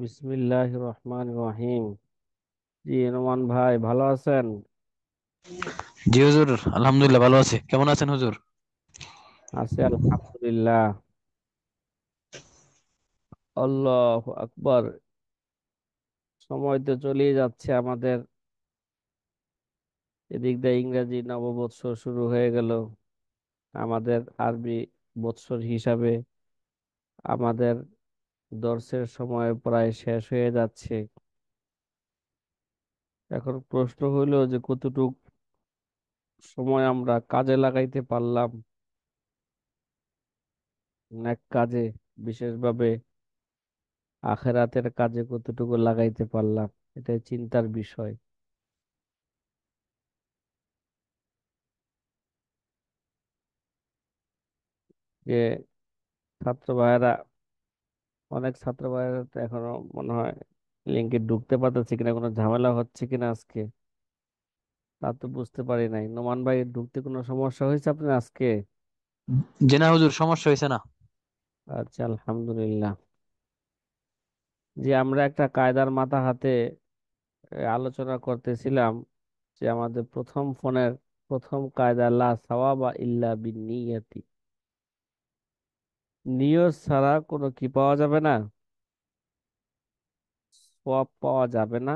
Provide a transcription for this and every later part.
বিসমিল্লাহ রহমান রহিম। জি নোমান ভাই ভালো আছেন? জি হুজুর, আলহামদুলিল্লাহ ভালো আছি। কেমন আছেন হুজুর? আছি আলহামদুলিল্লাহ। আল্লাহ আকবার। সময় তো চলেই যাচ্ছে আমাদের। এদিক দিয়ে ইংরেজি নববৎসর শুরু হয়ে গেল। আমাদের আরবি বৎসর হিসাবে আমাদের দর্সের সময় প্রায় শেষ হয়ে যাচ্ছে। এখন প্রশ্ন হইল যে কতটুক সময় আমরা কাজে লাগাইতে পারলাম, এক কাজে, বিশেষভাবে আখেরাতের কাজে কতটুকু লাগাইতে পারলাম। এটাই চিন্তার বিষয়। যে ছাত্র ভাইয়েরা, অনেক ছাত্র ভাইয়েরা তো এখনো মনে হয় লিঙ্কে ঢুকতে পারতেছে কিনা, কোনো ঝামেলা হচ্ছে কিনা আজকে, তা তো বুঝতে পারি নাই। নোমান ভাই, ঢুকতে কোনো সমস্যা হয়েছে আপনার আজকে? জি না হুজুর, সমস্যা হয়েছে না। আচ্ছা, আলহামদুলিল্লাহ। যে আমরা একটা কায়দার মাথা হাতে আলোচনা করতেছিলাম যে আমাদের প্রথম ফোনের প্রথম কায়দা, লা সাওয়াবা ইল্লা বিন্নিয়াতি। নিয়ত ছাড়া কোনো কি পাওয়া যাবে না, সওয়াব পাওয়া যাবে না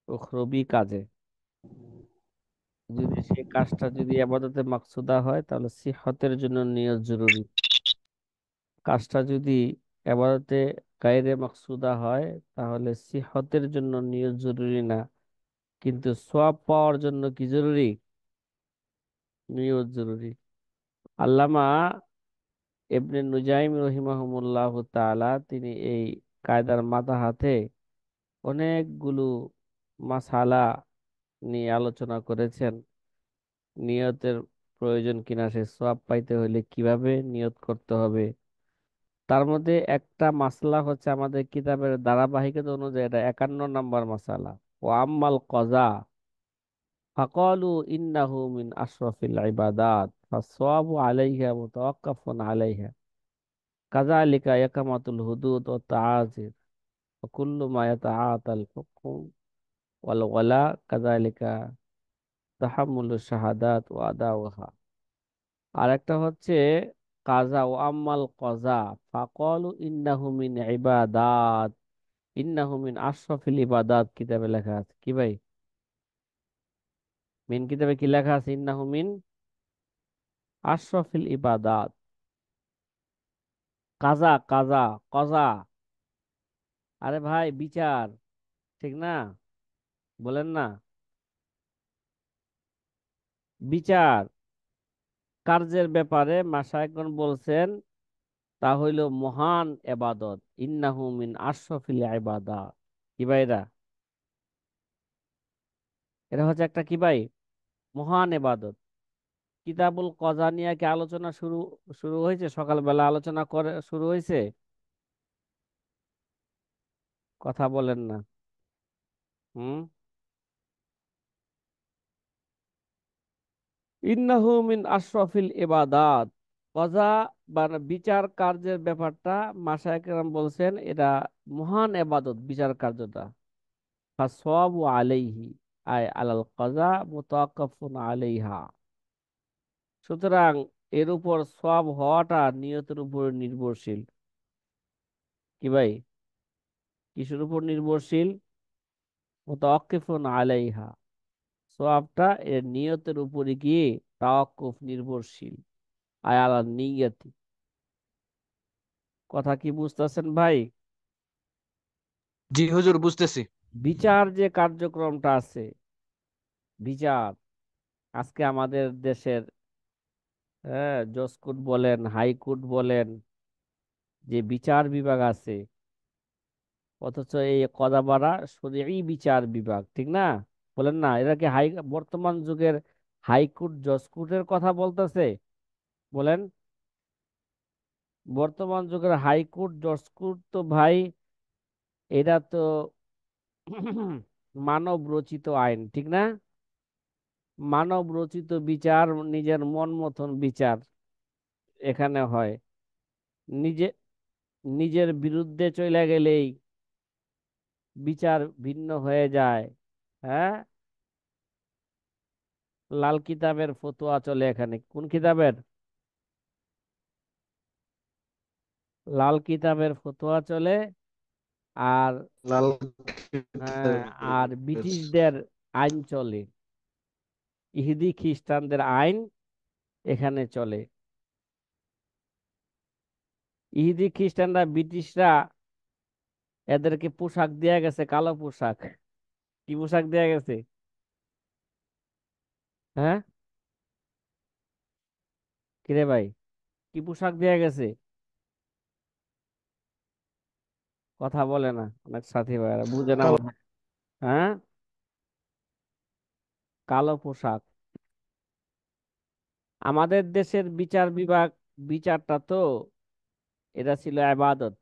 উখরবি কাজে। যদি সেই কাজটা যদি আবাদতে মাকসুদা হয় তাহলে সিহতের জন্য নিয়ত জরুরি। কাজটা যদি আবাদতে গায়রে মাকসুদা হয় তাহলে সিহতের জন্য নিয়ত জরুরি না, কিন্তু সওয়াব পাওয়ার জন্য কি জরুরি? নিয়ত জরুরি। আল্লামা ইবনে নুজাইম রহিমাহুমুল্লাহ তাআলা তিনি এই কায়দার মাথা হাতে অনেকগুলো মাসালা নিয়ে আলোচনা করেছেন। নিয়তের প্রয়োজন কিনা, সে সওয়াব পাইতে হলে কিভাবে নিয়ত করতে হবে। তার মধ্যে একটা মাসলা হচ্ছে আমাদের কিতাবের ধারাবাহিকতা অনুযায়ী এটা 51 নম্বর মাসালা। ও আম্মাল কজা ফাকালু ইন্নাহু মিন আশরাফিল ইবাদাত ফাসওয়াবু আলাইহা মুতাওয়াক্কাফুন আলাইহা কাযালিকা ইয়াকামাতুল হুদুদ ওয়া তাআজির ওয়া কুল্লু মা ইয়াতাআতাল হুকম ওয়াল ওয়ালা কাযালিকা তাহাম্মুলু শাহাদাত ওয়া আদাউহা। আর একটা হচ্ছে কাজা, ও আম্মাল কজা ফাকালু ইন্নাহু মিন ইবাদাত, ইন্নাহু মিন আশরাফিল ইবাদাত কিতাবে লেখা আছে। কি ভাই, মিন কিতাবে কি লেখা আছে? ইন্নাহু মিন আশরাফিল ইবাদাত। কাজা কাজা কজা, আরে ভাই বিচার, ঠিক না? বলেন না, বিচার কার্যের ব্যাপারে মাশায়েখগণ বলছেন তা হইল মহান এবাদত। ইন্নাহু মিন আশরাফিল ইবাদাত। কি ভাই এরা, এটা হচ্ছে একটা কি ভাই, মহান এবাদত। কিতাবুল কজা নিয়ে কি আলোচনা শুরু শুরু হয়েছে? সকালবেলা আলোচনা করে শুরু হয়েছে, কথা বলেন না। হুম। ইন্নাহু মিন আশরাফিল ইবাদাত। কজা বা বিচার কার্যের ব্যাপারটা মাশায়েখ কেরাম বলছেন এটা মহান এবাদত, বিচার কার্যটা। ফাসওয়াবু আলাইহি আই আলাল কজা মুতাওয়াক্কাফুন আলাইহা। সুতরাং এর উপর সওয়াব হওয়াটা নিয়তের উপর নির্ভরশীল। কি ভাই, কিসের উপর নির্ভরশীল? মুতাওয়াক্কিফুন আলাইহা, সওয়াবটা এর নিয়তের উপরে গিয়ে তাওয়াক্কুফ, নির্ভরশীল। আয়ালা নিয়তি। কথা কি বুঝতেছেন ভাই? জি হুজুর, বুঝতেছি। বিচার যে কার্যক্রমটা আছে, বিচার আজকে আমাদের দেশের, হ্যাঁ, জজ কোর্ট বলেন, হাইকোর্ট বলেন, যে বিচার বিভাগ আছে, অথচ এই কদাপাড়া শরীয়ী বিচার বিভাগ, ঠিক না? বলেন না, এরা কি বর্তমান যুগের হাইকোর্ট জজ কোর্টের কথা বলতেছে? বলেন, বর্তমান যুগের হাইকোর্ট জজ কোর্ট তো ভাই, এটা তো মানব রচিত আইন, ঠিক না? মানব রচিত বিচার, নিজের মন মতন বিচার এখানে হয়। নিজে নিজের বিরুদ্ধে চলে গেলেই বিচার ভিন্ন হয়ে যায়। হ্যাঁ, লাল কিতাবের ফতোয়া চলে এখানে। কোন কিতাবের? লাল কিতাবের ফতোয়া চলে। আর লাল হ্যাঁ, আর ব্রিটিশদের আইন চলে, ইহুদি খ্রিস্টানদের আইন এখানে চলে। ইহুদি খ্রিস্টানরা, ব্রিটিশরা এদেরকে পোশাক দেয়া গেছে, কালো পোশাক। কি পোশাক দেয়া গেছে? হ্যাঁ, কিরে ভাই, কি পোশাক দেয়া গেছে? কথা বলে না অনেক সাথী ভাইরা, বুঝে না কালো। মনে হয়। হ্যাঁ, কালো পোশাক। আমাদের দেশের বিচার বিভাগ, বিচারটা তো এটা ছিল ইবাদত।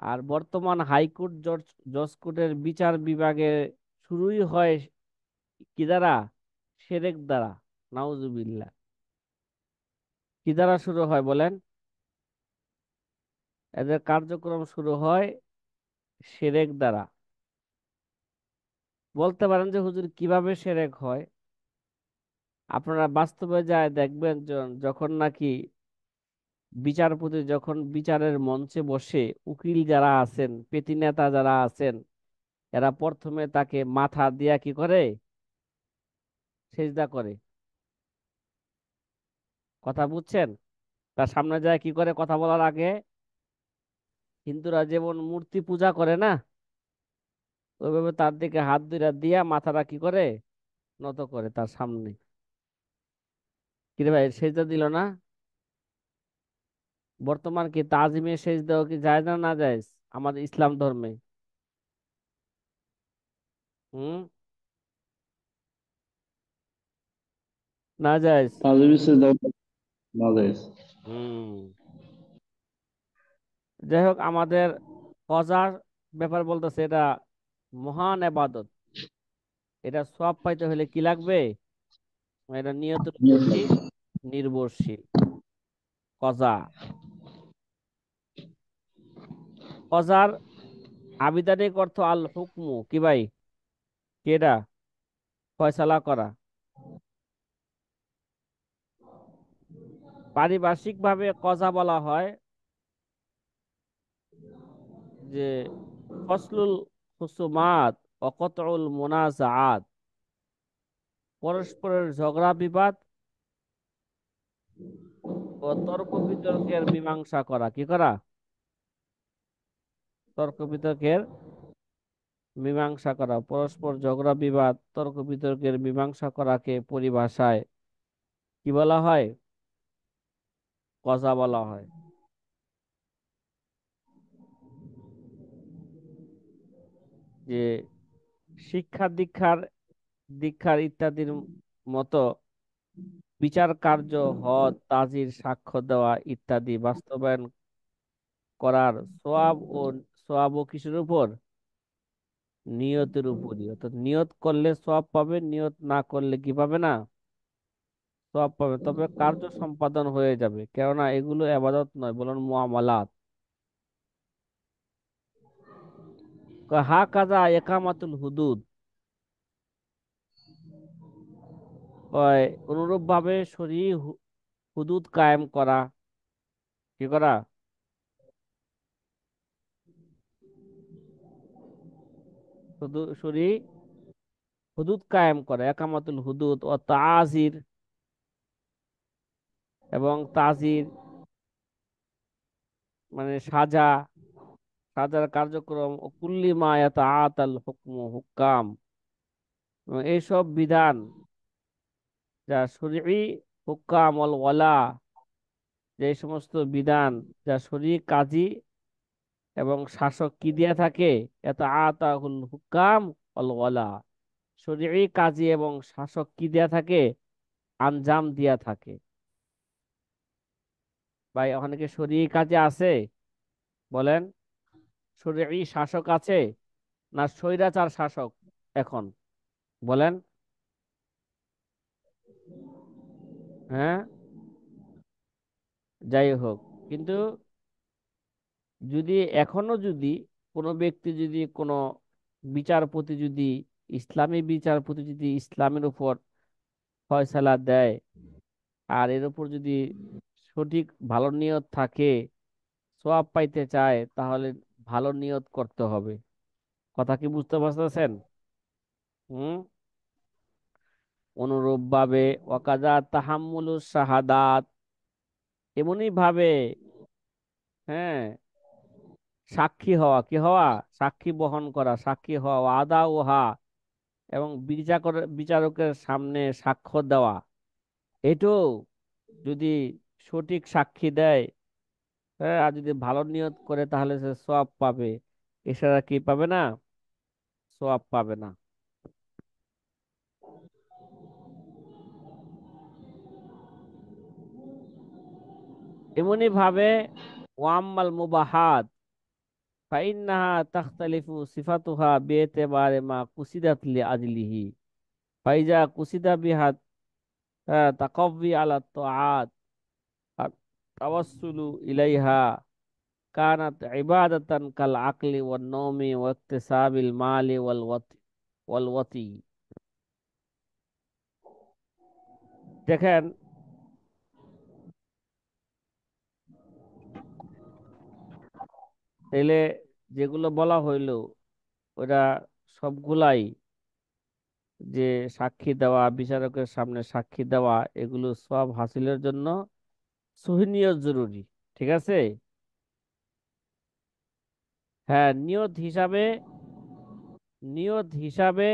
আর বর্তমান হাইকোর্ট, জজ জজ কোর্টের বিচার বিভাগে শুরুই হয় কি দ্বারা? সেরেক দ্বারা। নাউজুবিল্লাহ। কি দ্বারা শুরু হয় বলেন? এদের কার্যক্রম শুরু হয় সেরেক দ্বারা। বলতে পারেন যে হুজুর কিভাবে সেরেক হয়? আপনারা বাস্তবে যায় দেখবেন, যখন নাকি বিচারপতি যখন বিচারের মঞ্চে বসে, উকিল যারা আছেন, পেটি নেতা যারা আছেন, এরা প্রথমে তাকে মাথা দিয়া কি করে? সেজদা করে। কথা বুঝছেন? তার সামনে যায় কি করে কথা বলার আগে? হিন্দুরা যেমন মূর্তি পূজা করে না, ওইভাবে তার দিকে হাত দুইটা দিয়া মাথাটা কি করে? নত করে তার সামনে। কিরে ভাই, সেজদা দিল না? বর্তমান কি তাজিমে সেজদা কি জায়েজ না না জায়েজ আমাদের ইসলাম ধর্মে? হুম, না জায়েজ। তাজিম ইসলাম বাংলাদেশ। হুম, যাই হোক, আমাদের কজার ব্যাপার বলতেছে, এটা মহান এবাদত। এটা সওয়াব পাইতে হলে কি লাগবে? এটা নিয়তের উপর কি নির্ভরশীল। কজা, কজার আবিধানিক অর্থ আল হুকমু কি ভাই? কেডা? ফয়সালা করা। পারিভাষিক ভাবে কজা বলা হয় যে ফসলুল খুসুমাত ও কতউল মুনাজাআত, পরস্পরের ঝগড়া বিবাদ ও তর্ক বিতর্কের মীমাংসা করা। কি করা? তর্ক বিতর্কের মীমাংসা করা, পরস্পর ঝগড়া বিবাদ তর্ক বিতর্কের মীমাংসা করাকে পরিভাষায় কি বলা হয়? কজা বলা হয়। যে শিক্ষা দীক্ষার দীক্ষার ইত্যাদির মতো বিচার কার্য, হদ তাজির, সাক্ষ্য দেওয়া ইত্যাদি বাস্তবায়ন করার সোয়াব ও কিসের উপর? নিয়তের উপরই। অর্থাৎ নিয়ত করলে সোয়াব পাবে, নিয়ত না করলে কি পাবে না? সোয়াব পাবে, তবে কার্য সম্পাদন হয়ে যাবে, কেননা এগুলো ইবাদত নয়, বলুন মুআমালাত। হা কাজা একামাতুল হুদুদ, অনুরূপ ভাবে হুদুদ কায়েম করা। কি করা? হুদুদ কায়েম করা, একামাতুল হুদুদ ও তাজির, এবং তাজির মানে সাজা, সাজার কার্যক্রম। ও কুল্লি মা ইয়াতাআতাল হুকমু হুক্কাম, এবং এইসব বিধান যা শরঈ হুক্কাম ওয়াল ওয়ালা, যে সমস্ত বিধান যা শরঈ কাজী এবং শাসক কি দিয়া থাকে? ইয়াতাআতাহুল হুক্কাম ওয়াল ওয়ালা, শরঈ কাজী এবং শাসক কি দিয়া থাকে? আঞ্জাম দিয়া থাকে। ভাই, ওখানে কি শরঈ কাজী আছে? বলেন, শরঈ শাসক আছে না স্বৈরাচার শাসক এখন? বলেন। হ্যাঁ, যাই হোক, কিন্তু যদি এখনো যদি কোনো ব্যক্তি যদি কোনো বিচারপতি যদি ইসলামী বিচারপতি যদি ইসলামের উপর ফয়সালা দেয়, আর এর উপর যদি সঠিক ভালো নিয়ত থাকে, সওয়াব পাইতে চায়, তাহলে ভালো নিয়ত করতে হবে। কথা কি বুঝতে পারতেছেন? হুম। অনুরূপ ভাবে ওয়াকাজা তাহাম্মুলু শাহাদাত, এমনি ভাবে, হ্যাঁ, সাক্ষী হওয়া, কি হওয়া, সাক্ষী বহন করা, সাক্ষী হওয়া, আদা ওহা, এবং বিচারকের সামনে সাক্ষ্য দেওয়া, এটাও যদি সঠিক সাক্ষী দেয়, হ্যাঁ, আর যদি ভালো নিয়ত করে, তাহলে সে সওয়াব পাবে। এছাড়া কি পাবে না? সওয়াব পাবে না। এমনি ভাবে ওয়াম্মাল মুবাহাত ফাইন্নাহা তাখতালিফু সিফাতুহা বিএতিবারি মা কুসিদাত লিআজলিহি, ফাইজা কুসিদা বিহা তাকাব্বি আলা তাআত আর তাওয়াসসুলু ইলাইহা কানাত ইবাদাতান কাল আকলি ওয়ান নওমি ওয়া ইকতিসাবিল মালি ওয়াল ওয়াতি। দেখেন, তাইলে যেগুলো বলা হইলো ওটা সবগুলাই, যে সাক্ষী দেওয়া, বিচারকের সামনে সাক্ষী দেওয়া, এগুলো সব হাসিলের জন্য সহি নিয়ত জরুরি। ঠিক আছে? হ্যাঁ, নিয়ত হিসাবে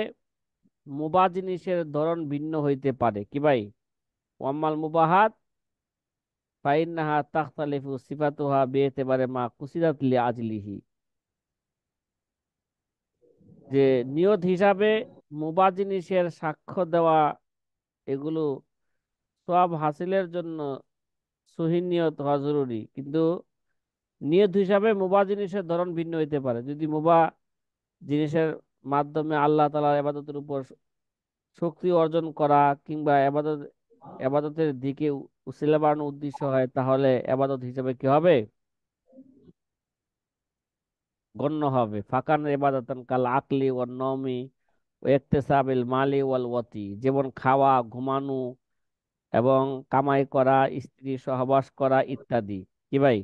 মুবাহ জিনিসের ধরন ভিন্ন হইতে পারে, কি ভাই? ওয়াম্মাল মুবাহাত ফাইন্নাহা তাখতালিফু সিফাতুহা বিএতিবারি মা কুসিদাত লিআজলিহি, যে নিয়ত হিসাবে মুবাহ জিনিসের সাক্ষ্য দেওয়া, এগুলো সওয়াব হাসিলের জন্য সহি নিয়ত হওয়া জরুরি। কিন্তু নিয়ত হিসাবে মুবাহ জিনিসের ধরন ভিন্ন হইতে পারে। যদি মুবাহ জিনিসের মাধ্যমে আল্লাহ তাআলার ইবাদতের উপর শক্তি অর্জন করা, কিংবা এবাদতের দিকে উসিলা বাড়ানোর উদ্দেশ্য হয়, তাহলে এবাদত হিসেবে কি হবে? গণ্য হবে। ফাকান ইবাদাতান কাল আকলি ওয়ান নওমি ওয়া ইকতিসাবিল মালি ওয়াল ওয়াতি, যেমন খাওয়া, ঘুমানো এবং কামাই করা, স্ত্রী সহবাস করা ইত্যাদি। কি ভাই?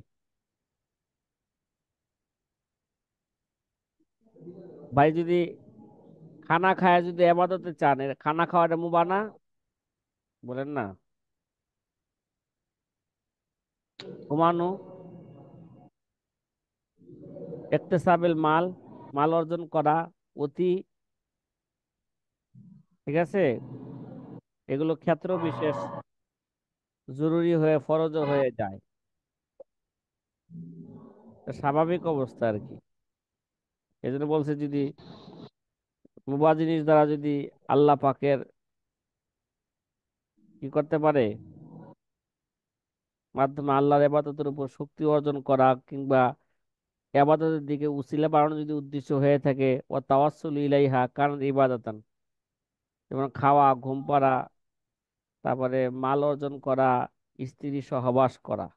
ভাই, যদি খানা খায় যদি এবাদতে চান, খানা খাওয়াটা মুবাহ না? বলেন না। ঘুমানো, ইকতিসাবিল মাল, মাল অর্জন করা, অতি, ঠিক আছে, এগুলো ক্ষেত্র বিশেষ জরুরি হয়ে ফরজ হয়ে যায়। এটা স্বাভাবিক অবস্থা আর কি। এই জন্য বলছে, যদি মুবাহ জিনিস দ্বারা যদি আল্লাহ পাকের কি করতে পারে, মাধ্যমে আল্লাহর ইবাদতের উপর শক্তি অর্জন করা, কিংবা ইবাদতের দিকে উসিলা বাড়ানো যদি উদ্দেশ্য হয়ে থাকে, ও তাওয়াসসুল ইলাইহা কারণ ইবাদাতান, যেমন খাওয়া, ঘুম পাড়া, তারপরে মাল অর্জন করা, স্ত্রী সহবাস করা।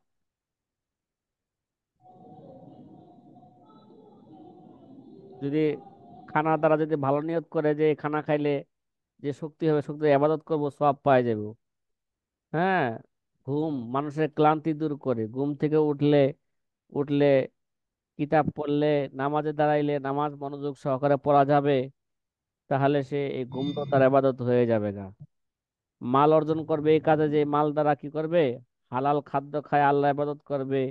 যদি খানা দ্বারা যদি ভালো নিয়ত করে যে খানা খাইলে যে শক্তি হবে, শক্তি ইবাদত করবো, সওয়াব পাওয়া যাবে। হ্যাঁ, ঘুম মানুষের ক্লান্তি দূর করে। ঘুম থেকে উঠলে উঠলে কিতাব পড়লে, নামাজে দাঁড়াইলে নামাজ মনোযোগ সহকারে পড়া যাবে, তাহলে সে এই ঘুমটা তার ইবাদত হয়ে যাবে গা। মাল অর্জন করবে এই কাজে, যে মাল দ্বারা কি করবে, হালাল খাদ্য খায় আল্লাহ ইবাদত করবে।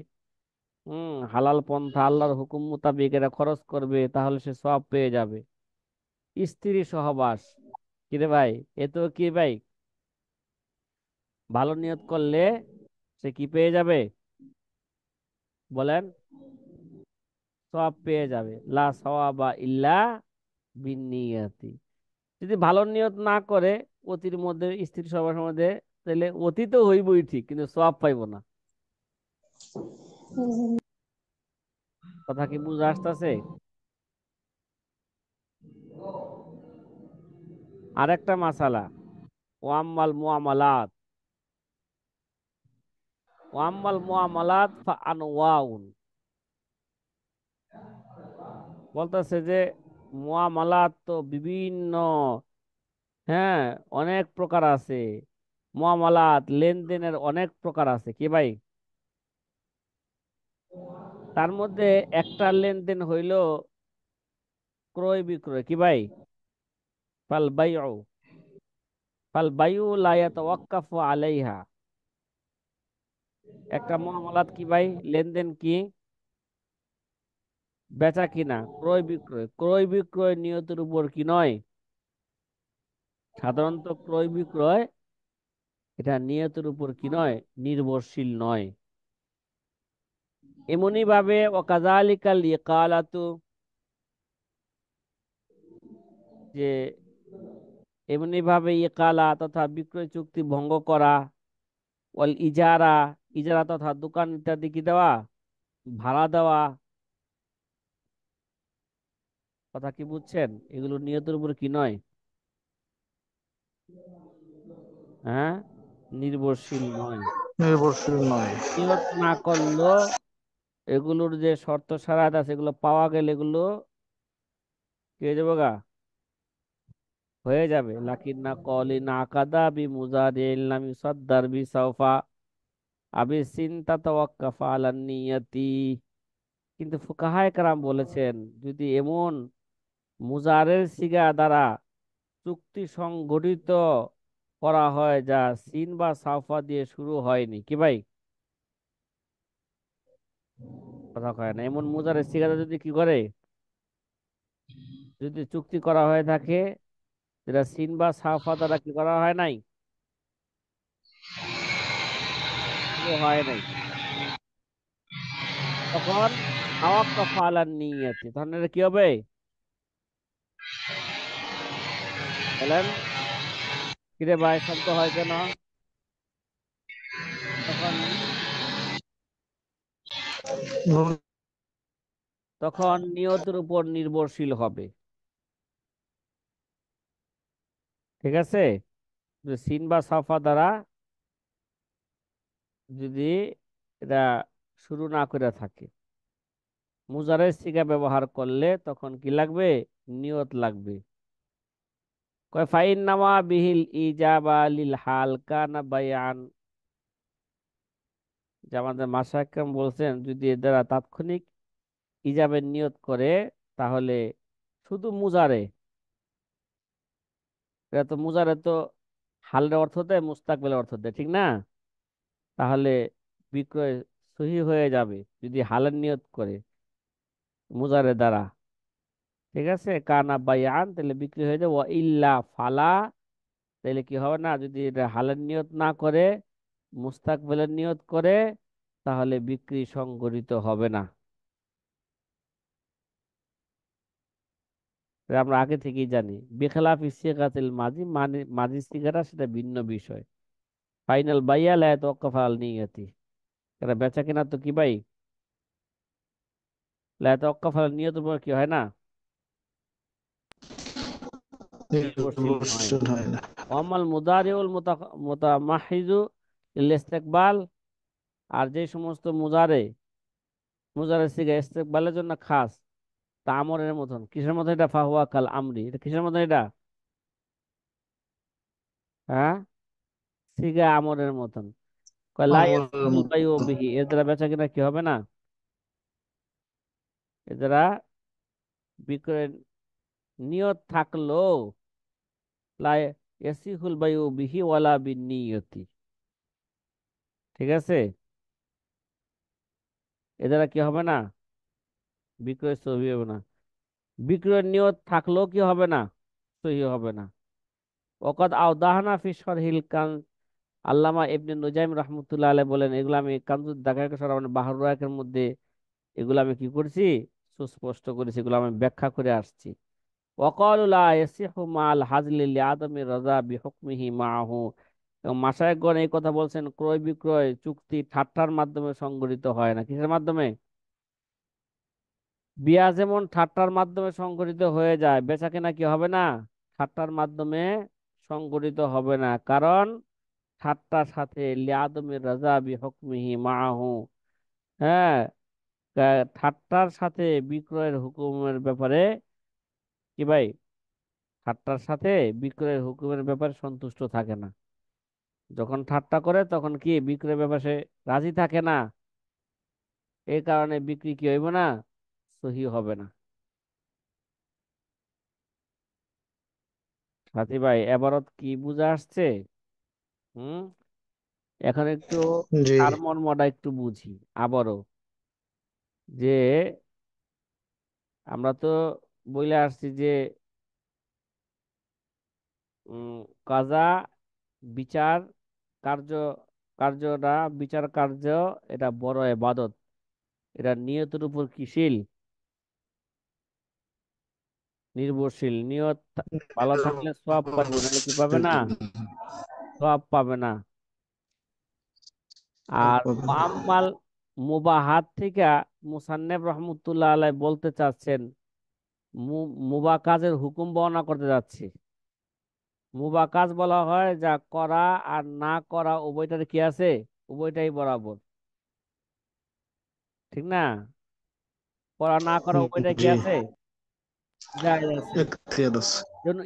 হালাল পন্থা আল্লাহর হুকুম মোতাবেক এটা খরচ করবে, তাহলে সে সওয়াব পেয়ে যাবে। স্ত্রী সহবাস, কিরে ভাই, এ তো কি ভাই, ভালো নিয়ত করলে সে কি পেয়ে যাবে? বলেন। সওয়াব পেয়ে যাবে। লা সাওয়াবা ইল্লা বিন্নিয়াতি। যদি ভালো নিয়ত না করে, অতির মধ্যে, স্ত্রী সহবাসের মধ্যে, তাহলে অতি তো হইবই ঠিক, কিন্তু সওয়াব পাইবো না। কথা কি বুঝে আসতেছে? আরেকটা মাসালা, ওয়াম্মাল মুআমালাত, ফা আনওয়াউন, বলতেছে যে মুআমালাত তো বিভিন্ন, হ্যাঁ, অনেক প্রকার আছে। মুআমালাত লেনদেনের অনেক প্রকার আছে কি ভাই? তার মধ্যে একটা লেনদেন হইল ক্রয় বিক্রয় কি ভাই? ফাল বাইউ, ফাল বাইউ লা ইয়াতাওয়াক্কাফু আলাইহা। একটা মুআমালাত কি ভাই? লেনদেন কি? বেচা কিনা, ক্রয় বিক্রয়। ক্রয় বিক্রয় নিয়তের উপর কি নয়? সাধারণত ক্রয় বিক্রয় এটা নিয়তের উপর কি নয়? নির্ভরশীল নয়। এমনি ভাবে ওয়াকাযালিকাল ইকালাতু, যে এমনি ভাবে ইকালা তথা বিক্রয় চুক্তি ভঙ্গ করা, ওয়াল ইজারা, ইজারা তথা দোকান ইত্যাদি কি দেওয়া, ভাড়া দেওয়া, কথা কি বুঝছেন? এগুলো নিয়তের উপর কি নয়? হ্যাঁ, নির্ভরশীল নয়। নির্ভরশীল নয়। নিয়ত না করলেও এগুলোর যে শর্ত সারাত আছে এগুলো পাওয়া গেলে এগুলো কি হয়ে যাবে গা? হয়ে যাবে। লাকিন না কলি না কাদা বি মুজারিল নাম ইউসাদ্দার বি সাওফা আবি সিনতা তাওয়াক্কাফা আলান নিয়াতি। কিন্তু ফুকাহায়ে কেরাম বলেছেন, যদি এমন মুজারের সিগা দ্বারা চুক্তি সংগঠিত করা হয় যা সিন বা সাওফা দিয়ে শুরু হয়নি কি ভাই? কথা কয় না। এমন মুজারের সিগাটা যদি কি করে, যদি চুক্তি করা হয়ে থাকে যেটা সিন বা সাওফা দ্বারা কি করা হয় নাই, শুরু হয় নাই, তখন তাওয়াক্কাফা আলান নিয়াতি, তখন এটা কি হবে বলেন? কিরে ভাই, শব্দ হয় কেন? তখন তখন নিয়তের উপর নির্ভরশীল হবে। ঠিক আছে? যে সিন বা সাফা দ্বারা যদি এটা শুরু না করে থাকে, মুজারের সিগা ব্যবহার করলে তখন কি লাগবে? নিয়ত লাগবে। কয় ফাইন নামা বিহিল ইজাবা লিল হাল কানা বায়ান। যে আমাদের মাশায়েখ বলছেন, যদি এর দ্বারা তাৎক্ষণিক ইজাবের নিয়ত করে তাহলে শুধু মুজারে, এটা তো মুজারে তো হালের অর্থ দেয়, মুস্তাকবেলের অর্থ দেয়, ঠিক না? তাহলে বিক্রয় সহি হয়ে যাবে যদি হালের নিয়ত করে মুজারে দ্বারা। ঠিক আছে? কানা বাইয়ান, তাহলে বিক্রি হয়ে যাবে। ওয়া ইল্লা ফালা, তাহলে কি হবে না? যদি এটা হালের নিয়ত না করে মুস্তাকবেলের নিয়ত করে তাহলে বিক্রি সংগঠিত হবে না। এটা আমরা আগে থেকেই জানি। বেখেলাফ সিগাতিল মাজি, মানে মাজি সিগারা সেটা ভিন্ন বিষয়। ফাইনাল বাইয়া লা তাওয়াক্কাফ আল নিয়তি, এটা বেচা কেনা তো কি ভাই? লা তাওয়াক্কাফ আল নিয়তের উপর কি হয় না? নির্ভরশীল নয়। নির্ভরশীল হয় না। ওয়ামাল মুদারিউল মুতামাহিজু লিল ইস্তেকবাল, আর যে সমস্ত মুজারে, মুজারে সিগা ইস্তেকবালের জন্য খাস, তা আমরের মতন। কিসের মতন এটা? ফাহুয়া কাল আমরি, এটা কিসের মতন এটা? হ্যাঁ, সিগা আমরের মতন। কয় লা আমলের ইয়াসিহুল বাইউ মতো। বিহি, এর দ্বারা বেচা কিনা কি হবে না? এর দ্বারা বিক্রয়ের নিয়ত থাকলো লা ইয়াসিহুল বাইউ বিহি ওয়ালা বিনিয়তি। ঠিক আছে? এ দ্বারা কি হবে না? বিক্রয় সহি হবে না। বিক্রয়ের নিয়ত থাকলেও কি হবে না? সহি হবে না। ওকাদ আওদাহনা ফি শরহিল কান, আল্লামা ইবনে নুজাইম রাহমাতুল্লাহ আলাইহি বলেন, এগুলো আমি কানজুদ দাকায়েক সরাহ বাহর রায়কের মধ্যে এগুলো আমি কি করছি? সুস্পষ্ট করেছি, এগুলো আমি ব্যাখ্যা করে আসছি। ওয়াকালু লা ইয়াসিহু মাল হাজলি লিআদমি রাযা বিহুকমিহি মাআহু। এবং মাশায়েখগণ এই কথা বলছেন, ক্রয় বিক্রয় চুক্তি ঠাট্টার মাধ্যমে সংগঠিত হয় না। কিসের মাধ্যমে? বিয়া যেমন ঠাট্টার মাধ্যমে সংগঠিত হয়ে যায়, বেচা কেনা কি হবে না? ঠাট্টার মাধ্যমে সংগঠিত হবে না। কারণ ঠাট্টার সাথে লিআদমি রাযা বিহুকমিহি মাআহু, হ্যাঁ, ঠাট্টার সাথে বিক্রয়ের হুকুমের ব্যাপারে কি ভাই, ঠাট্টার সাথে বিক্রয়ের হুকুমের ব্যাপারে সন্তুষ্ট থাকে না। যখন ঠাট্টা করে তখন কি বিক্রয়ের ব্যাপারে সে রাজি থাকে না, এই কারণে বিক্রি কি হইব না, সহি হবে না। সাথী ভাই এবারত কি বুঝা আসছে? হুম। এখন একটু জি। সারমর্মটা একটু বুঝি আবারও, যে আমরা তো বলে আসছি যে উম, কাজা বিচার কার্য, কার্যটা বিচার কার্য, এটা বড় ইবাদত। এটা নিয়তের উপর কিশীল, নির্ভরশীল। নিয়ত ভালো থাকলে সওয়াব পাইব, নাহলে কি পাবে না, সওয়াব পাবে না। আর মুআম্মাল মুবাহাত থেকে মুসান্নেফ রহমতুল্লাহ আলাই বলতে চাচ্ছেন মুবাহ কাজের হুকুম বর্ণনা করতে যাচ্ছি। মুবাহ কাজ বলা হয় যা করা আর না করা উভয়টার কি আছে, উভয়টাই বরাবর, ঠিক না? করা না করা উভয়টাই কি জি। আছে, জায়েজ আছে। اختيار بس. যেমন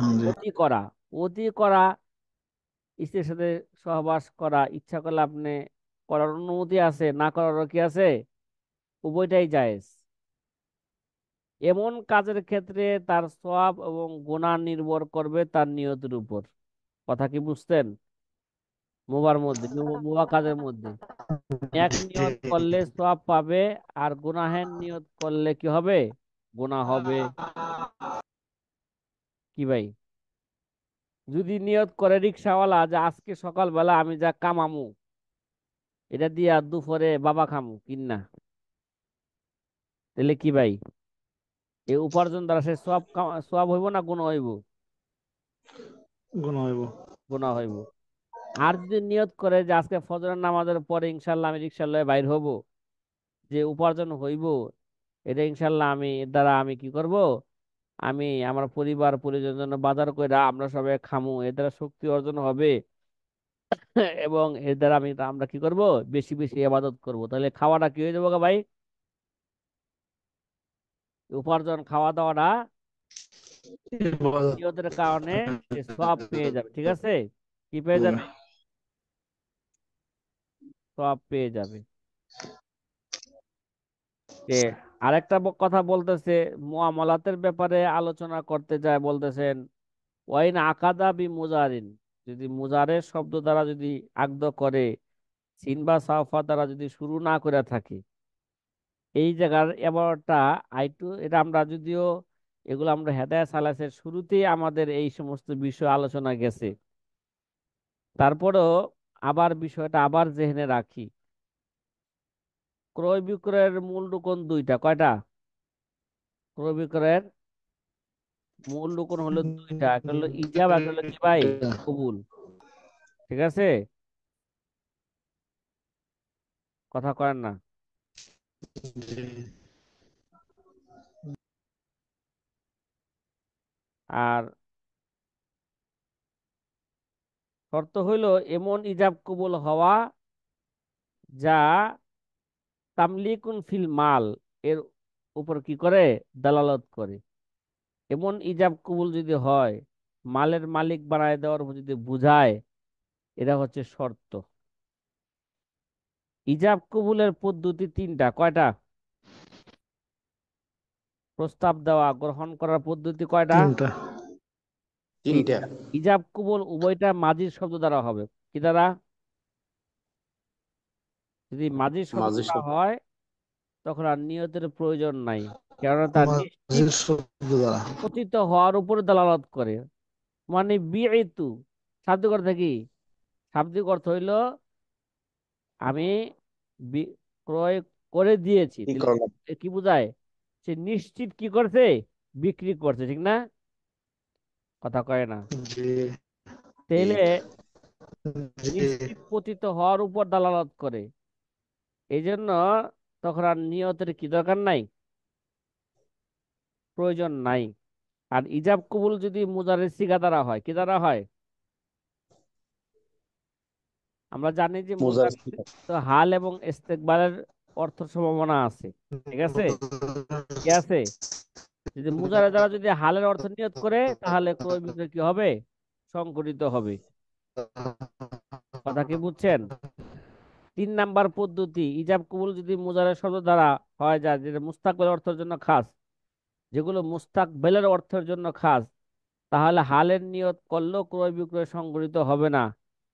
हाँ जी. অতি করা, অতি করা, স্ত্রীর সাথে সহবাস করা ইচ্ছা করলে আপনি করার অনুমতি আছে, না করারও কি আছে, উভয়টাই জায়েজ। এমন কাজের ক্ষেত্রে তার সওয়াব এবং গুনাহ নির্ভর করবে তার নিয়তের উপর। কথা কি বুঝতেন? মুবার মধ্যে, মুবা কাজের মধ্যে এক নিয়ত করলে সওয়াব পাবে, আর গুনাহের নিয়ত করলে কি হবে, গুনাহ হবে। কি ভাই, যদি নিয়ত করে রিক্সাওয়ালা যে আজকে সকালবেলা আমি যা কামামু এটা দিয়া দুপুরে বাবা খামু কিনা, তাহলে কি ভাই, এই উপার্জন দ্বারা সে সব সওয়াব হইব না গুনাহ হইব? गुनाह है वो. গুনাহ হইব। আর যদি নিয়ত করে যে আজকে ফজরের নামাজের পরে ইনশাল্লাহ আমি রিক্সা লয়ে বাইর হব, যে উপার্জন হইব এটা ইনশাল্লাহ আমি এর দ্বারা আমি কি করব, আমি আমার পরিবার পরিজনের জন্য বাজার কইরা আমরা সবাই খামু, এর দ্বারা শক্তি অর্জন হবে। এবং এর দ্বারা আমরা কি করব, বেশি বেশি ইবাদত করব, তাহলে খাওয়াটা কি হয়ে যাবো গো ভাই, উপার্জন খাওয়া দাওয়াটা इबादत নিয়তের কারণে সে সওয়াব পেয়ে যাবে, ঠিক আছে? কি পেয়ে होगा. যাবে, সওয়াব পেয়ে যাবে। যে আরেকটা কথা বলতেছে, মুআমালাতের ব্যাপারে আলোচনা করতে যায়, বলতেছেন ওয়াইন আকাদা বি মুজারিন, যদি মুজারের শব্দ দ্বারা যদি আগদ করে, সিন বা সাফা দ্বারা যদি শুরু না করে থাকে, এই জায়গার এবারটা আইটু এটা আমরা যদিও এগুলো আমরা হেদায়েত সালাসের শুরুতেই আমাদের এই সমস্ত বিষয় আলোচনা গেছে, তারপরেও আবার বিষয়টা আবার জেহেনে রাখি। ক্রয় বিক্রয়ের মূল রুকন দুইটা, কয়টা? ক্রয় বিক্রয়ের মূল রুকন হলো দুইটা, একটা হলো ইজাব, একটা হলো কি ভাই, কবুল। ঠিক আছে, কথা কয়েন না। जी. আর শর্ত হইলো এমন ইজাব কবুল হওয়া যা তামলিকুন ফিল মাল, এর উপর কি করে, দালালত করে। এমন ইজাব কবুল যদি হয় মালের মালিক বানায় দেওয়ার উপর যদি বুঝায়, এটা হচ্ছে শর্ত। ইজাব কবুলের পদ্ধতি তিনটা, কয়টা? প্রস্তাব দেওয়া গ্রহণ করার পদ্ধতি কয়টা? तीनटा. তিনটা। তিনটা. ইজাব কবুল উভয়টা মাজির শব্দ দ্বারা হবে, কি দ্বারা? যদি মাজির শব্দ মাঝে দ্বারা শব্দ. হয় তখন আর নিয়তের প্রয়োজন নাই, কেননা তার নিশ্চিত মাঝে শব্দ দ্বারা. পতিত হওয়ার উপরে দালালত করে। মানে বিইতু শাব্দিক অর্থ কি, শাব্দিক অর্থ হইল আমি ক্রয় করে দিয়েছি, কি তাহলে করলাম? এ কি বোঝায়, সে নিশ্চিত কি করছে, বিক্রি করছে, ঠিক না? কথা কয় না। জি. জি. তাহলে জি. নিশ্চিত পতিত হওয়ার উপর দালালত করে, এই জন্য তখন আর নিয়তের কি দরকার নাই, প্রয়োজন নাই। আর ইজাব কবুল যদি মুজারের সিগা দ্বারা হয়, কি দ্বারা হয়? আমরা জানি যে মোজার মুজার তো হাল এবং ইস্তেকবালের অর্থ সম্ভাবনা আছে। ঠিক আছে, কি আছে? যদি মুজারে দ্বারা যদি হালের অর্থ নিয়ত করে তাহলে ক্রয় বিক্রয় কি হবে? সংঘটিত হবে। কথা কি বুঝছেন? 3 নাম্বার পদ্ধতি, ইজাব কবুল যদি মুজারের শব্দ দ্বারা হয় যায়, যেটা মুস্তাকবেল অর্থের জন্য খাস, যেগুলো মুস্তাকবেলের অর্থের জন্য খাস, তাহলে হালের নিয়ত করলেও ক্রয় বিক্রয় সংঘটিত হবে না।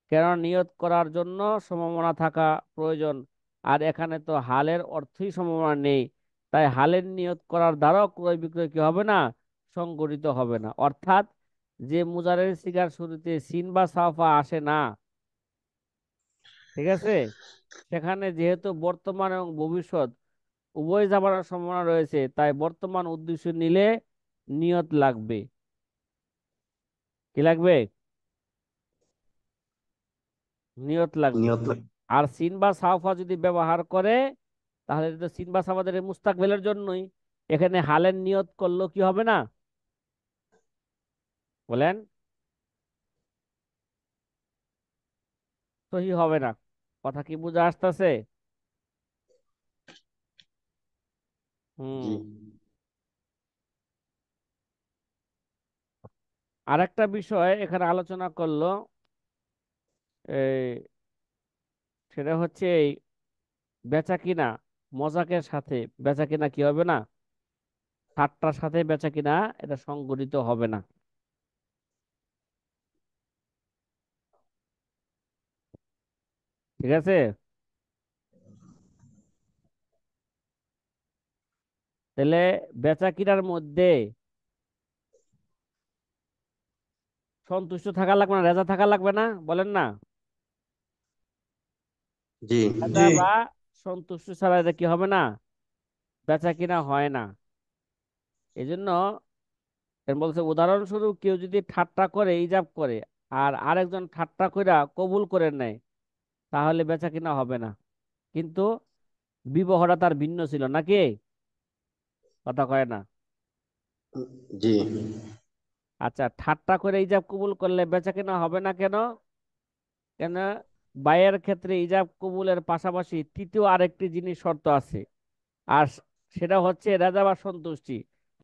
কেননা নিয়ত করার জন্য সম্ভাবনা থাকা প্রয়োজন, আর এখানে তো হালের অর্থই সম্ভাবনা নেই। তাই হালের নিয়ত করার দ্বারাও ক্রয় বিক্রয় কি হবে না? সংঘটিত হবে না। অর্থাৎ যে মুজারের সিগার শুরুতে সিন বা সাফা আসে না, ঠিক আছে, সেখানে যেহেতু বর্তমান এবং ভবিষ্যৎ উভয় জামানার সম্ভাবনা রয়েছে, তাই বর্তমান উদ্দেশ্য নিলে নিয়ত লাগবে। কি লাগবে? নিয়ত লাগবে। নিয়ত লাগে। আর সিন বা সাওফা যদি ব্যবহার করে, তাহলে এটা তো সিন বা সাফাদের মুস্তাকবেলের জন্যই। এখানে হালের নিয়ত করলেও কি হবে না? বলেন, সহি হবে না। কথা কি বুঝে আসতেছে? জি হুম। আরেকটা বিষয় এখানে আলোচনা করলো, এই সেটা হচ্ছে এই বেচা কিনা, মজাকের সাথে বেচা কিনা কি হবে না? ঠাট্টার সাথে বেচা কিনা এটা সংগঠিত হবে না। ঠিক আছে? তাহলে বেচা কিনার মধ্যে সন্তুষ্ট থাকা লাগবে না, রেজা থাকা লাগবে না, বলেন না? জি রেজা বা সন্তুষ্ট ছাড়া এটা কি হবে না? বেচা কিনা হয় না। এই জন্য এর বলছে উদাহরণস্বরূপ কেউ যদি ঠাট্টা করে ইজাব করে আর আরেকজন ঠাট্টা কইরা কবুল করে নেয়, তাহলে বেচা কিনা হবে না। কিন্তু বিবাহটা তার ভিন্ন ছিল নাকি? কথা কয় না। জি আচ্ছা, ঠাট্টা করে ইজাব কবুল করলে বেচা কিনা হবে না কেন? কেন? বাইয়ের ক্ষেত্রে ইজাব কবুলের পাশাপাশি তৃতীয় আরেকটি জিনিস শর্ত আছে, আর সেটা হচ্ছে রেজা বা সন্তুষ্টি।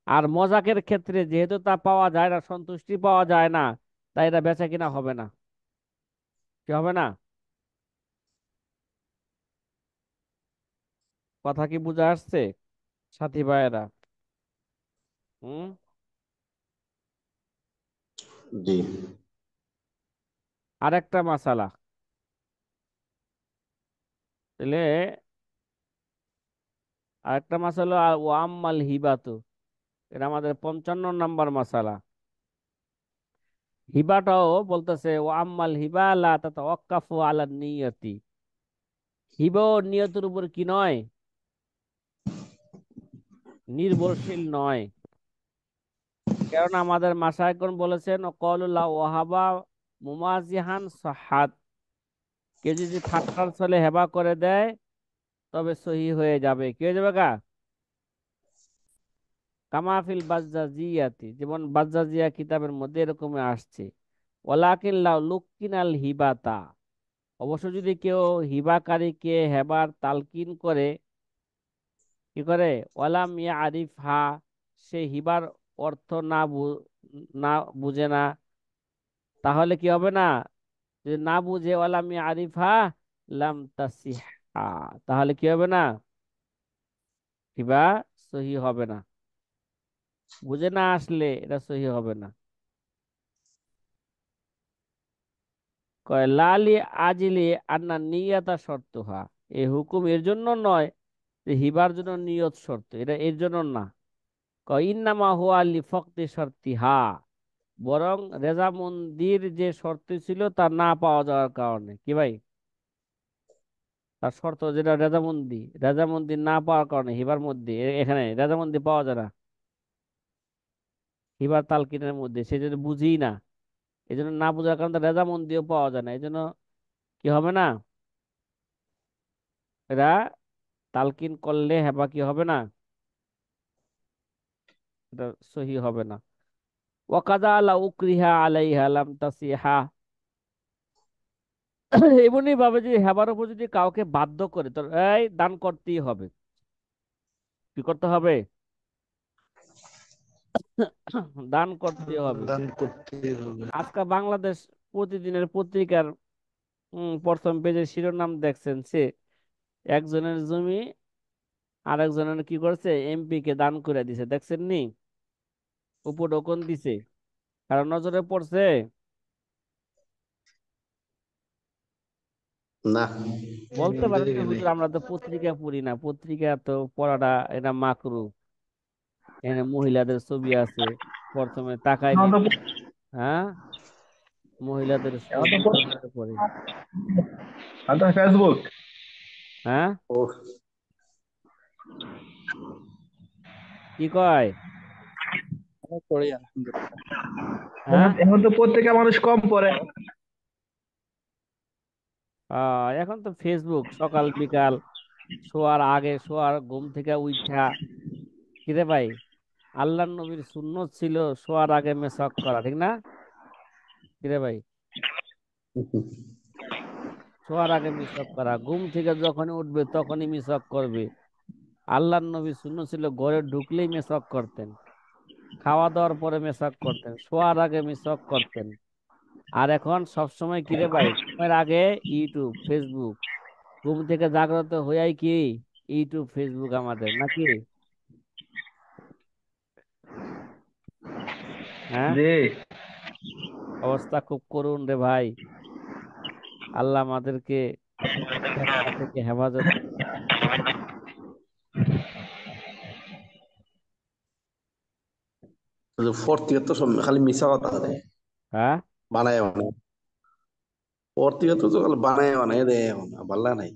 আর মজাকের ক্ষেত্রে যেহেতু তা পাওয়া যায় না, সন্তুষ্টি পাওয়া যায় না, তাই এটা বেচা কিনা হবে না। কি হবে না? কথা কি বুঝে আসছে সাথী ভাইয়েরা? হুম। জি আরেকটা মাসালা, তাহলে আরেকটা মাসালা, ও আম্মাল হিবাতু, এটা আমাদের 55 নাম্বার মাসালা। হিবাটাও বলতেছে ও আম্মাল হিবা লা তাতাওয়াক্কাফু আলা নিয়তি। হিবা নিয়তের উপর কি নয়? নির্ভরশীল নয়। কারণ আমাদের মাশায়েখগণ বলেছেন ও কলুল্লাহ ওয়াহাবা মুমাজিহান সাহাত, কেউ যদি ঠাট্টার ছলে হেবা করে দেয় তবে সহি হয়ে যাবে। কি হয়ে যাবে গা? কামাফিল বাজ্জাজিয়াতি, যেমন বাজ্জাজিয়া কিতাবের মধ্যে এরকম আসছে। ওয়ালাকিন লাউ লুক্কিনাল হিবাতা, অবশ্য যদি কেউ হিবাকারীকে হেবার তালকিন করে, কি করে, ওয়ালাম ইয়া আরিফ হা, সে হিবার অর্থ না বুঝে না, তাহলে কি হবে না? যদি না বুঝে ওয়ালাম ইয়া আরিফ হা লাম তাসিহা, তাহলে কি হবে না? হিবা সহি হবে না। বুঝে না আসলে এটা সহি হবে না। কয় লালি আজিলি আন্না নিয়াতা শর্তুহা, এই হুকুম এর জন্য নয় যে হিবার জন্য নিয়ত শর্ত, এটা এর জন্য না। কয় ইন্নামা হুয়া লি ফকতি শর্তিহা, বরং রেজামন্দির যে শর্ত ছিল তা না পাওয়া যাওয়ার কারণে। কি ভাই? তার শর্ত যেটা রেজামন্দি না পাওয়ার কারণে হিবার মধ্যে এখানে রেজামন্দি পাওয়া যায় না হিবার তালকিনের মধ্যে, সে যদি বুঝি না, এই জন্য না বোঝার কারণে তার রেজামন্দিও পাওয়া যায় না। এই জন্য কি হবে না? এরা তালকিন করলে হেবা কি হবে না? এটা সহি হবে না। ওয়াকাদা আলা উকরিহা আলাইহা লাম তাসিহা, এমনি ভাবে যে হেবার উপর যদি কাউকে বাধ্য করে তোর এই দান করতেই হবে, কি করতে হবে? দান করতে হবে। দান করতে হবে। আজকে বাংলাদেশ প্রতিদিনের পত্রিকার প্রথম পেজের শিরোনাম দেখছেন, সে একজনের জমি আরেকজনের কি করছে, এমপি কে দান করে দিছে, দেখছেন নি? উপঢৌকন দিছে, কারণ নজরে পড়ছে? না। বলতে পারেন যে দেখি নাই। হুজুর আমরা তো পত্রিকা পড়ি না, পত্রিকা তো পড়াটা এটা মাকরু, এখানে মহিলাদের ছবি আছে, প্রথমে তাকায়নি। এখন তো হ্যাঁ, মহিলাদের এখন ছবি তো তারপরে পরে। এখন তো ফেসবুক। হ্যাঁ, ও, কি কয়? পড়ি আলহামদুলিল্লাহ। হ্যাঁ, এখন তো পত্রিকা মানুষ কম পড়ে। এখন তো ফেসবুক সকাল বিকাল, শোয়ার আগে, শোয়ার ঘুম থেকে উঠা, কিরে ভাই, আল্লাহর নবীর সুন্নত ছিল শোয়ার আগে মেসাক করা, ঠিক না? কিরে ভাই, শোয়ার আগে মিসাক করা, ঘুম থেকে যখনই উঠবে তখনই মিসাক করবে। আল্লাহর নবী সুন্নত ছিল ঘরে ঢুকলেই মেসাক করতেন, খাওয়া দাওয়ার পরে মেসাক করতেন, শোয়ার আগে মিসাক করতেন। আর এখন সবসময় কিরে ভাই, ঘুমের আগে ইউটিউব ফেসবুক, ঘুম থেকে জাগ্রত হইয়াই কি ইউটিউব ফেসবুক আমাদের নাকি? হ্যাঁ, জি। অবস্থা খুব করুণ রে ভাই। আল্লাহ আমাদেরকে ফেতনা থেকে হেফাজত করুন। ফোর্থ তো সব খালি মিশা কথা দেয়, হ্যাঁ, বানায় বানায়। ফোর্থ তো খালি বানায় বানায় দেয়, ভাল লাগে নাই।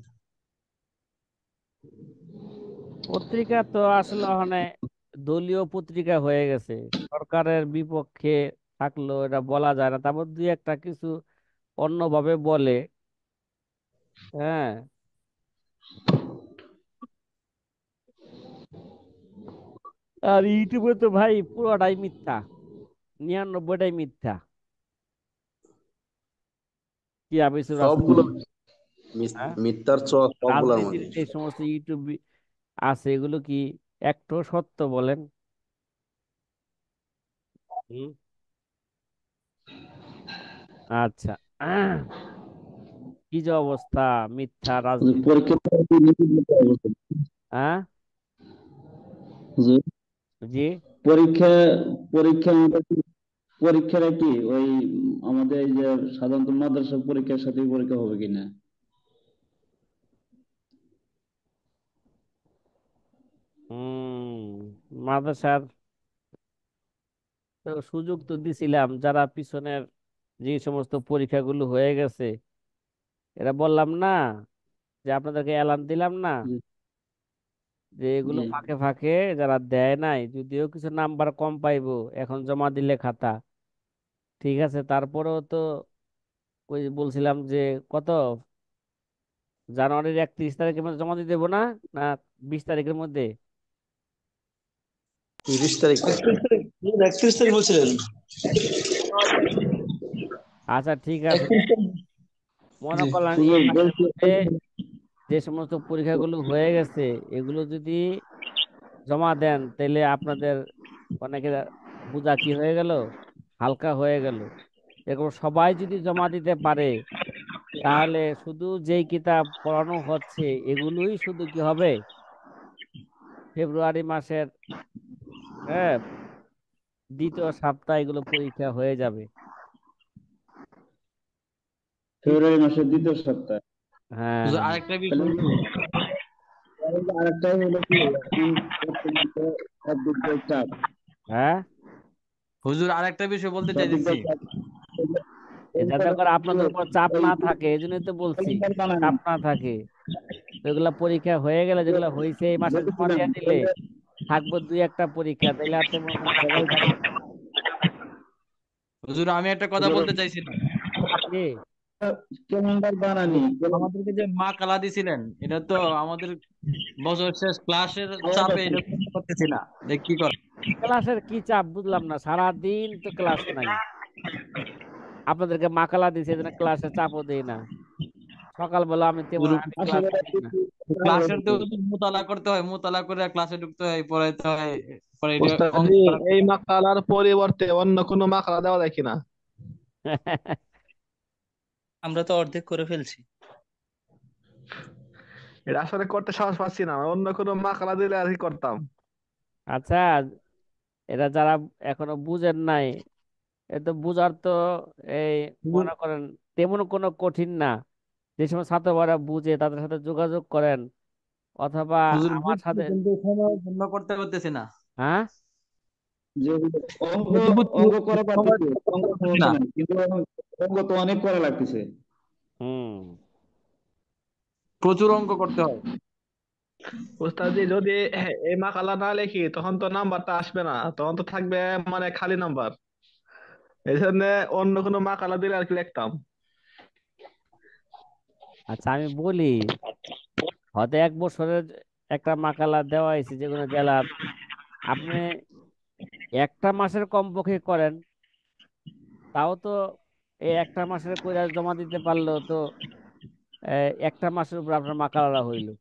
পত্রিকা তো আসলে মানে দলীয় পত্রিকা হয়ে গেছে, সরকারের বিপক্ষে থাকলেও এটা বলা যায় না, তারপর দুই একটা কিছু অন্যভাবে বলে। হ্যাঁ, আর ইউটিউবে তো ভাই পুরোটাই মিথ্যা, 99টাই মিথ্যা। কি আবিসুর আছে? সবগুলো হ্যাঁ, মিথ্যার ছোঁয়া সবগুলোর রাজনীতির মধ্যে। যে সমস্ত ইউটিউব আছে এগুলো কি একটু সত্য বলেন? হুম, আচ্ছা। কি যে অবস্থা, মিথ্যা রাজনীতি। পরীক্ষা হ্যাঁ, জি। জি। পরীক্ষা পরীক্ষা পরীক্ষাটা কি ওই আমাদের এই যে সাধারণত মাদ্রাসা পরীক্ষার সাথে পরীক্ষা হবে কিনা? মাদ্রাসার তো সুযোগ তো দিছিলাম, যারা পিছনের যে সমস্ত পরীক্ষাগুলো হয়ে গেছে, এরা বললাম না যে আপনাদেরকে এলান দিলাম না জি। যে এগুলো জি। ফাঁকে ফাঁকে যারা দেয় নাই, যদিও কিছু নাম্বার কম পাইবো এখন জমা দিলে খাতা, ঠিক আছে, তারপরেও তো ওই বলছিলাম যে কত, জানুয়ারির 31 তারিখের মধ্যে জমা দিয়ে দেবো না, না 20 তারিখের মধ্যে? 30 তারিখ। 31 তারিখ বলছিলেন। আচ্ছা ঠিক আছে, 31 তারিখ। মনে জি। করলাম এই হুজুর মাসের বলছি মধ্যে যে সমস্ত পরীক্ষাগুলো হয়ে গেছে এগুলো যদি জমা দেন তাহলে আপনাদের অনেকের বোঝা কি হয়ে গেল, হালকা হয়ে গেল। এরকম সবাই যদি জমা দিতে পারে তাহলে শুধু যেই কিতাব পড়ানো হচ্ছে এগুলোই শুধু কি হবে, ফেব্রুয়ারি মাসের, হ্যাঁ, দ্বিতীয় সপ্তাহে এগুলো পরীক্ষা হয়ে যাবে। ঠিক। ফেব্রুয়ারি মাসের দ্বিতীয় সপ্তাহ। হ্যাঁ, হুজুর, হ্যাঁ। আরেকটা তাহলে বিষয় কি, আরেকটাই হলো কি এখন বর্তমানে তো সব দিক দিয়ে চাপ। হ্যাঁ, হুজুর আরেকটা বিষয় বলতে সব দিক চাইতেছি। দিয়ে চাপ। যাতে করে কি আপনাদের উপর চাপ ওই না থাকে এই জন্যই তো বলছি, ক্যালেন্ডার বানানি চাপ না থাকে। তো এগুলা পরীক্ষা হয়ে গেলে যেগুলো হয়েছে এই মাসে জমা বলেছিলাম দিয়ে দিলে তাহলে থাকবো দুই একটা পরীক্ষা, তাহলে আর তেমন কোনো ভেজাল থাকবে না। হুজুর আমি একটা কথা বলতে চাইছিলাম। কি? ক্যালেন্ডার হুজুর, বানানি আমাদেরকে যে মা কালা দিছিলেন, এটা তো আমাদের বছর শেষ ক্লাসের আলাদা চাপে এটা করতে পারতেছি না। দেখ কি কর। ক্লাসের কি চাপ বুঝলাম না, সারা দিন তো ক্লাস নাই, আপনাদেরকে মাকালা দিছে এই জন্য ক্লাসে চাপও দেই না। সকালবেলা আমি তেমন হুজুর, আমি আসলে ক্লাসে যাই না। ক্লাসের তো মোতালা করতে হয়, মোতালা করে ক্লাসে ঢুকতে হয়, পড়াইতে হয়, পরে এটা ওস্তাদজি, অঙ্ক করা। এই মাকালার পরিবর্তে অন্য কোনো মাকালা দেওয়া যায় কিনা? আমরা তো অর্ধেক করে ফেলছি। এটা আসলে করতে সাহস পাচ্ছি না, অন্য কোনো মাকালা দিলে আর কি করতাম। আচ্ছা, এরা যারা এখনো বুঝেন নাই, এ তো বুঝার তো এই হুজুর, মনে করেন তেমন কোনো কঠিন না। যে সময় ছাত্ররা বুঝে তাদের সাথে যোগাযোগ করেন, অথবা হুজুর আমার বুঝছি সাথে। কিন্তু সময় জন্য করতে পারতেছি না। হ্যাঁ, যে অঙ্ক বুঝছি বুঝছি, অঙ্ক করা সময় পারতেছে, জন্য করতে অঙ্ক পারতেছি সমস্যা না। নাই, কিন্তু অঙ্ক তো অনেক করা লাগতেছে। হুম। প্রচুর অঙ্ক করতে হয়। ওস্তাদজি, যদি এই মাকালা না লিখি তখন তো নাম্বারটা আসবে না, তখন তো থাকবে মানে খালি নাম্বার। এই জন্য অন্য কোনো মাকালা দিলে আর কি লিখতাম। আচ্ছা, আমি বলি, হয়তো 1 বছরের একটা মাকালা দেওয়া হয়েছে যে কোনো জেলার, আপনি একটা মাসের কমপক্ষে করেন, তাও তো এই একটা মাসের কইরা জমা দিতে পারলো তো একটা মাসের উপর আপনার মাকালা হইলো।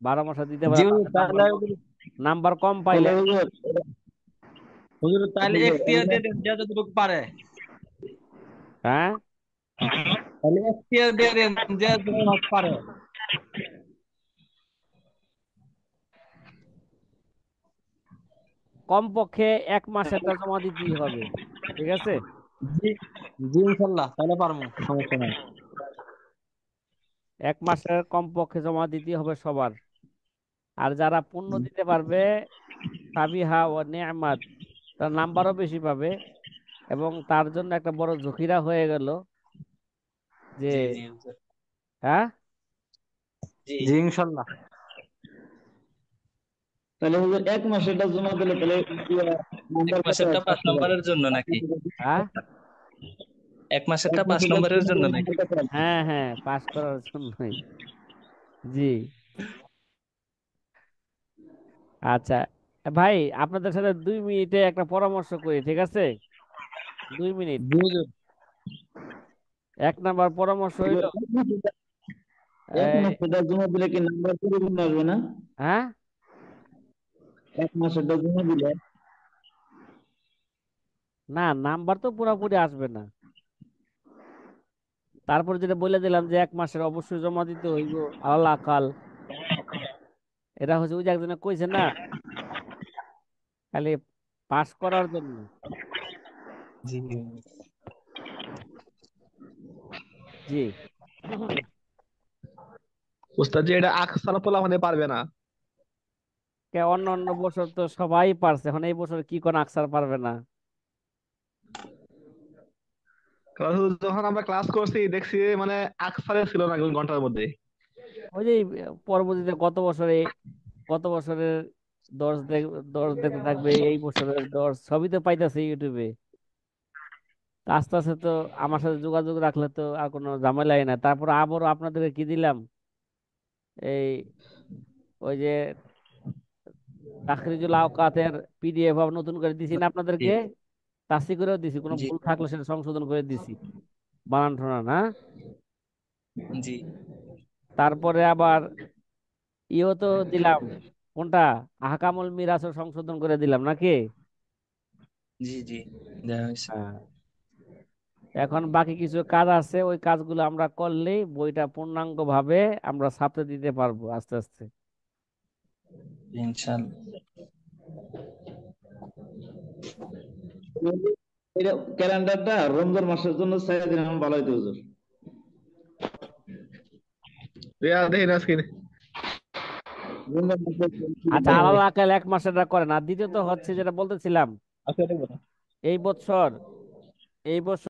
12 মাসে দিতে জি পারেন, হুজুর, তাহলে নাম্বার কম তাহলে পাইলেন। হুজুর, হুজুর তাহলে হুজুর, এখতিয়ার দিয়ে দেন, যে যতটুকু পারে। হ্যাঁ, তাহলে এখতিয়ার দিয়ে দেন, যে যতটুকু পারে। কমপক্ষে 1 মাসেরটা জমা দিতেই হবে। ঠিক আছে? জি, জি ইনশাল্লাহ, তাহলে পারবো, সমস্যা নাই। 1 মাসের কমপক্ষে জমা দিতেই হবে সবার। আর যারা পূর্ণ দিতে পারবে, সাবিহা ও নেয়ামাত, তার নাম্বারও বেশি পাবে। এবং তার জন্য একটা বড় ঝুঁকিরা হয়ে গেল যে, জি জি হুজুর। হ্যাঁ, জি, জি ইনশাল্লাহ। তাহলে হুজুর 1 মাসেরটা জমা দিলে তাহলে এক নাম্বার কত মাসেরটা আসতে 5 নম্বরের জন্য নাকি? হ্যাঁ, 1 মাসেরটা পাঁচ মাসেরটা নম্বরের জমা জন্য দিলে নাকি? নাম্বার কত আসবে? হ্যাঁ, হ্যাঁ, পাস করার জন্যই। জি। আচ্ছা ভাই, আপনাদের সাথে 2 মিনিটে একটা পরামর্শ করি, ঠিক আছে? 2 মিনিট। জি হুজুর। 1 নাম্বার পরামর্শ হুজুর, হইলো, এক এই, মাসেরটা জমা দিলে কি নাম্বার পরিপূর্ণ আসবে না? হ্যাঁ, 1 মাসেরটা জমা দিলে না, নাম্বার তো পুরোপুরি আসবে না। তারপর যেটা বলে দিলাম যে 1 মাসের অবশ্যই জমা দিতে হইব, আল্লাহ কাল। এটা হচ্ছে ওই যে একজনে কইছে না, খালি পাস করার জন্য। জি জি। ওস্তাদজি, এটা আকসার পোলা মানে পারবে না। অন্য অন্য বছর তো সবাই পারছে, এখন এই বছর কি কোন আকসার পারবে না? কারণ যখন আমরা ক্লাস করছি দেখছি মানে আকসারে ছিল না কোন ঘন্টার মধ্যে। ওই যে পরবর্তীতে গত বছরের দর্শ দর্শ দেখতে থাকবে, এই বছরের দর্শ সবই তো পাইতেছে ইউটিউবে। তা আস্তে আস্তে তো আমার সাথে যোগাযোগ রাখলে তো আর কোনো ঝামেলাই না। তারপর আবারও আপনাদেরকে কি দিলাম, এই ওই যে তাখরিজুল আওকাতের পিডিএফ নতুন করে দিছি না জি আপনাদেরকে, তাসি করেও দিছি, কোনো জি ভুল থাকলে সেটা সংশোধন করে দিছি, বানান ঠোনা না। জি তারপরে আবার ইও তো দিলাম, কোনটা, আহকামুল মিরাসও সংশোধন করে দিলাম নাকি? জি জি দেওয়া হয়েছে। হ্যাঁ। এখন বাকি কিছু কাজ আছে, ওই কাজগুলো আমরা করলেই বইটা পূর্ণাঙ্গ ভাবে আমরা ছাপতে দিতে পারবো আস্তে আস্তে। ইনশাল্লাহ। এটা ক্যালেন্ডারটা রমজান মাসের জন্য ছেড়ে দিলে আমার ভালো হইতো হুজুর। দেখি না আজকে। রমজান মাসের আচ্ছা, আলাদা আকাল 1 মাসেরটা করেন। আর দ্বিতীয়ত হচ্ছে যেটা বলতেছিলাম, আজকে দেখবো না। এই বছর এই বছর